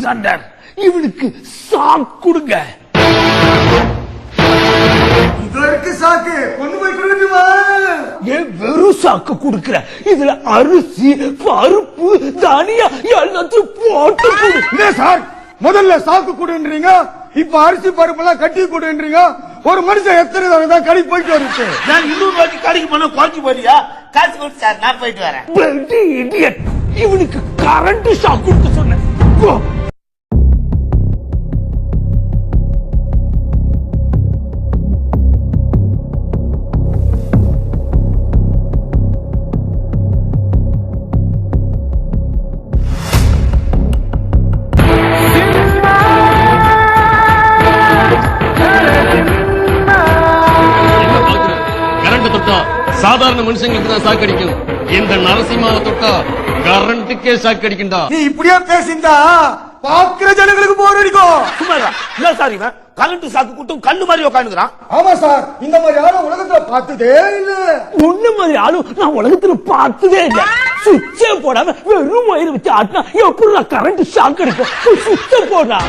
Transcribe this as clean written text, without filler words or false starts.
Alexander, இவனுக்கு சாக்கு கொடுங்க. இதற்கு சாக்கு கொண்டு போய் கொடுக்கணுமா? ஏன் வெறும் சாக்கு கொடுக்கிற? இதுல அரிசி, பருப்பு, தானியா எல்லாத்தையும் போட்டு கொடு. சார், முதல்ல சாக்கு கொடுன்றீங்க, இப்ப அரிசி பருப்பு எல்லாம் கட்டி கொடுன்றீங்க. ஒரு மனுஷன் எத்தனை தடவை தான் கடைக்கு போயிட்டு வருது? நான் 200 ரூபாய்க்கு கடைக்கு போன குறைச்சி போறியா? காசு கொடுத்து சார், நான் போயிட்டு வரேன். இவனுக்கு கரண்ட் ஷாக் கொடுத்து சொன்னேன். சாதாரண மனுஷங்களுக்கு தான் சாக்கடிக்கும். இந்த நரசிம்மாவை தொட்டா கரண்ட்டுக்கே சாக்கடிக்கும்டா. நீ இப்படியே பேசிந்தா பாக்குற ஜனங்களுக்கு போர் அடிக்கும். சும்மாடா. இல்ல சார், இவன் கரண்ட் சாக்கு கூட்டம் கல்லு மாதிரி உட்காந்துக்கிறான். ஆமா சார், இந்த மாதிரி ஆளு உலகத்துல பார்த்ததே இல்ல. ஒண்ணு மாதிரி ஆளு நான் உலகத்துல பார்த்ததே இல்ல. சுவிட்சே போடாம வெறும் வயிறு வச்சு ஆட்டினா எப்படி கரண்ட் ஷாக் அடிக்கும்? சுவிட்ச போடா.